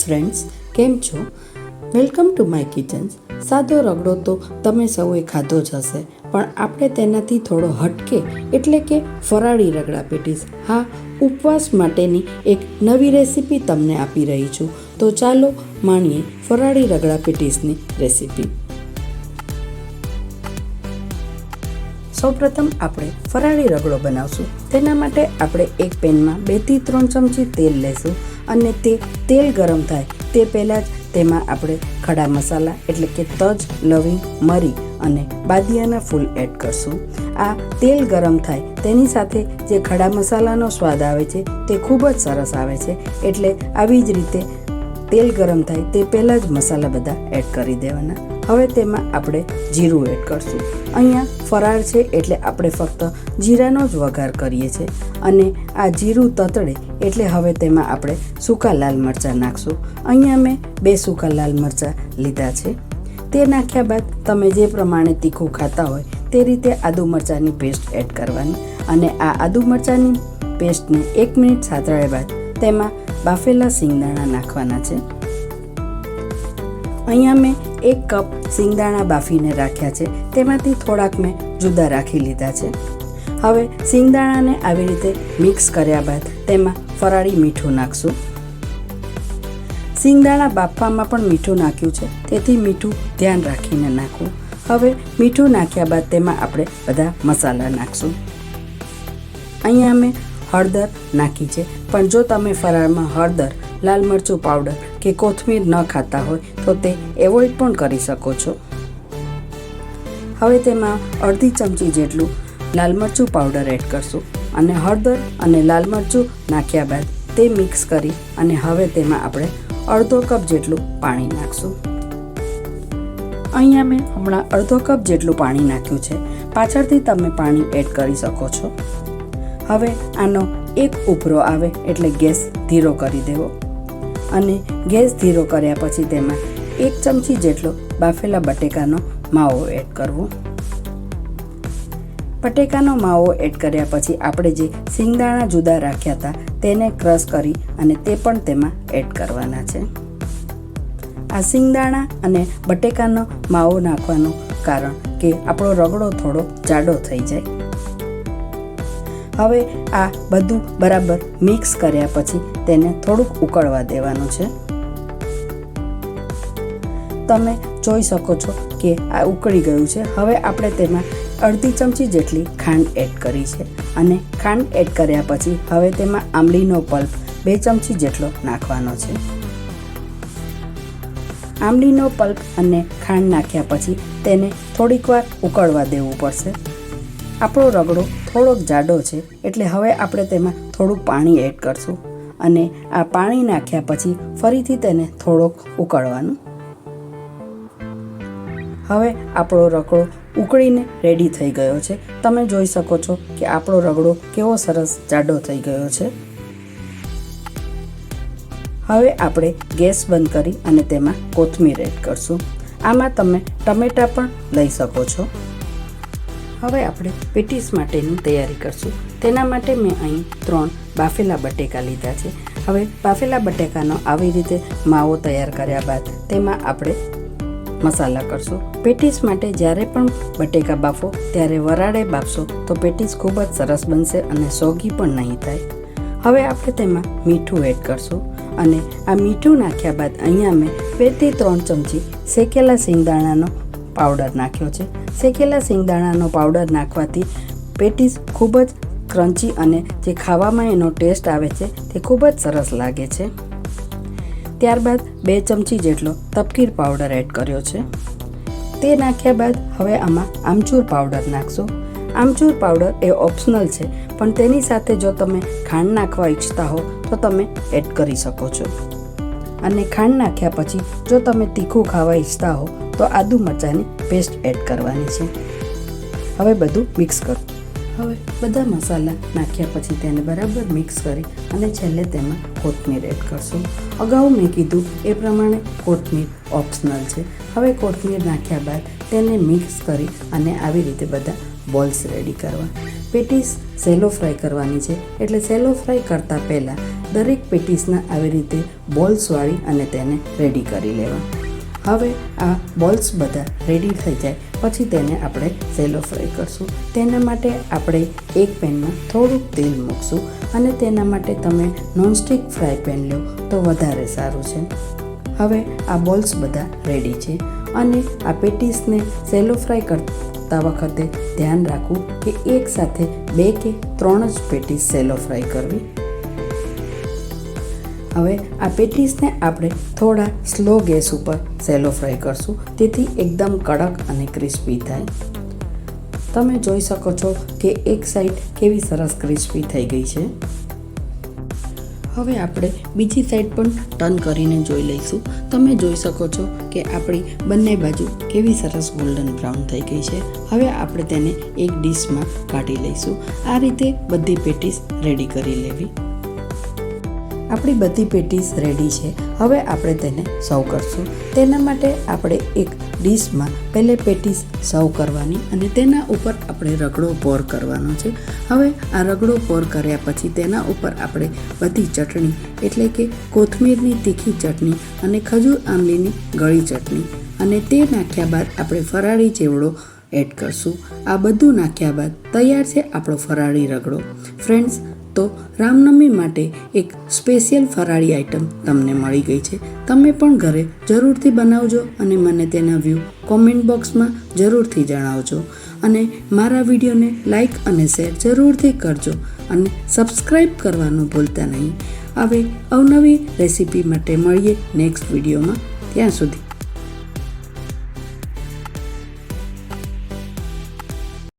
Friends, કેમ છો? Welcome to my kitchens. સાદો રગડો તો તમે સૌએ ખાધો જ હશે, પણ આપણે તેનાથી થોડો હટકે એટલે કે ફરાળી રગડા પેટીસ, હા, ઉપવાસ માટેની એક નવી રેસીપી તમને આપી રહી છું. તો ચાલો માણીએ ફરાળી રગડા પેટીસની રેસીપી. સૌપ્રથમ આપણે ફરાળી રગડો બનાવશું. તેના માટે આપણે એક પેનમાં 2 થી 3 ચમચી તેલ લેશું અને તે તેલ ગરમ થાય તે પહેલાં જ તેમાં આપણે ખડા મસાલા એટલે કે તજ, લવિંગ, મરી અને બાદિયાના ફૂલ એડ કરશું. આ તેલ ગરમ થાય તેની સાથે જે ખડા મસાલાનો સ્વાદ આવે છે તે ખૂબ જ સરસ આવે છે. એટલે આવી જ રીતે તેલ ગરમ થાય તે પહેલાં જ મસાલા બધા એડ કરી દેવાના. હવે તેમાં આપણે જીરું એડ કરશું. અહીંયા ફરાળ છે એટલે આપણે ફક્ત જીરાનો જ વઘાર કરીએ છીએ અને આ જીરું તતડે એટલે હવે તેમાં આપણે સૂકા લાલ મરચાં નાખશું. અહીંયા મેં 2 સૂકા લાલ મરચાં લીધા છે. તે નાખ્યા બાદ તમે જે પ્રમાણે તીખું ખાતા હોય તે રીતે આદુ મરચાંની પેસ્ટ એડ કરવાની અને આ આદુ મરચાંની પેસ્ટને 1 મિનિટ સાતળ્યા બાદ તેમાં બાફેલા સિંગદાણા નાખવાના છે. અહીંયા મેં 1 કપ સિંગદાણા બાફીને રાખ્યા છે, તેમાંથી થોડાક મેં જુદા રાખી લીધા છે. હવે સિંગદાણાને આવી રીતે મિક્સ કર્યા બાદ તેમાં ફરાળી મીઠું નાખશું. સિંગદાણા બાફવામાં પણ મીઠું નાખ્યું છે, તેથી મીઠું ધ્યાન રાખીને નાખવું. હવે મીઠું નાખ્યા બાદ તેમાં આપણે બધા મસાલા નાખશું. અહીંયા મેં હળદર નાખી છે, પણ જો તમે ફરાળમાં હળદર, લાલ મરચું પાવડર કે કોથમીર ન ખાતા હોય તો તે એવોઇડ પણ કરી શકો છો. હવે તેમાં અડધી ચમચી જેટલું લાલ મરચું પાવડર એડ કરશું અને હળદર અને લાલ મરચું નાખ્યા બાદ તે મિક્સ કરી અને હવે તેમાં આપણે અડધો કપ જેટલું પાણી નાખશું. અહીંયા મેં હમણાં અડધો કપ જેટલું પાણી નાખ્યું છે. પાછળથી તમે પાણી એડ કરી શકો છો. હવે આનો એક ઉભરો આવે એટલે ગેસ ધીરો કરી દેવો અને ગેસ ધીરો કર્યા પછી તેમાં 1 ચમચી જેટલો બાફેલા બટેકાનો માવો એડ કરવો. બટેકાનો માવો એડ કર્યા પછી આપણે જે સિંગદાણા જુદા રાખ્યા હતા તેને ક્રશ કરી અને તે પણ તેમાં એડ કરવાના છે. આ સિંગદાણા અને બટેકાનો માવો નાખવાનું કારણ કે આપણો રગડો થોડો જાડો થઈ જાય. હવે આ બધું બરાબર મિક્સ કર્યા પછી તેને થોડુંક ઉકળવા દેવાનું છે. તમે જોઈ શકો છો કે આ ઉકળી ગયું છે. હવે આપણે તેમાં અડધી ચમચી જેટલી ખાંડ એડ કરી છે અને ખાંડ એડ કર્યા પછી હવે તેમાં આંબલીનો પલ્પ 2 ચમચી જેટલો નાખવાનો છે. આંબલીનો પલ્પ અને ખાંડ નાખ્યા પછી તેને થોડીક વાર ઉકળવા દેવું પડશે. આપણો રગડો થોડોક જાડો છે એટલે હવે આપણે તેમાં થોડુંક પાણી એડ કરશું અને આ પાણી નાખ્યા પછી ફરીથી તેને થોડોક ઉકળવાનું. હવે આપણો રગડો ઉકળીને રેડી થઈ ગયો છે. તમે જોઈ શકો છો કે આપણો રગડો કેવો સરસ જાડો થઈ ગયો છે. હવે આપણે ગેસ બંધ કરી અને તેમાં કોથમીર એડ કરશું. આમાં તમે ટમેટાં પણ લઈ શકો છો. હવે આપણે પેટીસ માટેની તૈયારી કરશું. તેના માટે મેં અહીં 3 બાફેલા બટેકા લીધા છે. હવે બાફેલા બટેકાનો આવી રીતે માવો તૈયાર કર્યા બાદ તેમાં આપણે મસાલા કરશું. પેટીસ માટે જ્યારે પણ બટેકા બાફો ત્યારે વરાળે બાફશો તો પેટીસ ખૂબ જ સરસ બનશે અને સોગી પણ નહીં થાય. હવે આપણે તેમાં મીઠું એડ કરશું અને આ મીઠું નાખ્યા બાદ અહીંયા મેં 2 થી 3 ચમચી શેકેલા સિંગદાણાનો પાવડર નાખ્યો છે. શેકેલા સિંગદાણાનો પાવડર નાખવાથી પેટીસ ખૂબ જ ક્રન્ચી અને જે ખાવામાં એનો ટેસ્ટ આવે છે તે ખૂબ જ સરસ લાગે છે. ત્યારબાદ 2 ચમચી જેટલો તપકીર પાવડર એડ કર્યો છે. તે નાખ્યા બાદ હવે આમાં આમચૂર પાવડર નાખશો. આમચૂર પાવડર એ ઓપ્શનલ છે, પણ તેની સાથે જો તમે ખાંડ નાખવા ઈચ્છતા હો તો તમે એડ કરી શકો છો. અને ખાંડ નાખ્યા પછી જો તમે તીખું ખાવા ઈચ્છતા હો તો આદુ મરચાંની પેસ્ટ એડ કરવાની છે. હવે બધું મિક્સ કરો. હવે બધા મસાલા નાખ્યા પછી તેને બરાબર મિક્સ કરી અને છેલ્લે તેમાં કોથમીર એડ કરશું. અગાઉ મેં કીધું એ પ્રમાણે કોથમીર ઓપ્શનલ છે. હવે કોથમીર નાખ્યા બાદ તેને મિક્સ કરી અને આવી રીતે બધા બોલ્સ રેડી કરવા. પેટીસ સેલો ફ્રાય કરવાની છે, એટલે સેલો ફ્રાય કરતાં પહેલાં દરેક પેટીસના આવી રીતે બોલ્સ વાળી અને તેને રેડી કરી લેવા. હવે આ બોલ્સ બધા રેડી થઈ જાય પછી તેને આપણે સેલો ફ્રાય કરશું. તેના માટે આપણે એક પેનમાં થોડુંક તેલ મૂકશું અને તેના માટે તમે નોનસ્ટિક ફ્રાય પેન લો તો વધારે સારું છે. હવે આ બોલ્સ બધા રેડી છે અને આ પેટીસને સેલો ફ્રાય કરતા વખતે ધ્યાન રાખવું કે એક સાથે 2 કે 3 જ પેટીસ સેલો ફ્રાય કરવી. હવે આ પેટીસને આપણે થોડા સ્લો ગેસ ઉપર સેલો ફ્રાય કરશું, તેથી એકદમ કડક અને ક્રિસ્પી થાય. તમે જોઈ શકો છો કે એક સાઈડ કેવી સરસ ક્રિસ્પી થઈ ગઈ છે. હવે આપણે બીજી સાઈડ પણ ટર્ન કરીને જોઈ લઈશું. તમે જોઈ શકો છો કે આપણી બંને બાજુ કેવી સરસ ગોલ્ડન બ્રાઉન થઈ ગઈ છે. હવે આપણે તેને એક ડીશમાં કાઢી લઈશું. આ રીતે બધી પેટીસ રેડી કરી લેવી. આપણી બધી પેટીસ રેડી છે. હવે આપણે તેને સર્વ કરશું. તેના માટે આપણે એક ડીશમાં પહેલે પેટીસ સર્વ કરવાની અને તેના ઉપર આપણે રગડો પોર કરવાનો છે. હવે આ રગડો પોર કર્યા પછી તેના ઉપર આપણે બધી ચટણી એટલે કે કોથમીરની તીખી ચટણી અને ખજૂર આંબલીની ગળી ચટણી અને તે નાખ્યા બાદ આપણે ફરાળી ચેવડો એડ કરશું. આ બધું નાખ્યા બાદ તૈયાર છે આપણો ફરાળી રગડો. ફ્રેન્ડ્સ, તો રામનવમી માટે એક સ્પેશિયલ ફરાળી આઈટમ તમને મળી ગઈ છે. તમે પણ ઘરે જરૂરથી બનાવજો અને મને તેના વ્યૂ કોમેન્ટ બોક્સમાં જરૂરથી જણાવજો અને મારા વિડીયોને લાઈક અને શેર જરૂરથી કરજો અને સબસ્ક્રાઈબ કરવાનું ભૂલતા નહીં. હવે અવનવી રેસીપી માટે મળીએ નેક્સ્ટ વિડીયોમાં. ત્યાં સુધી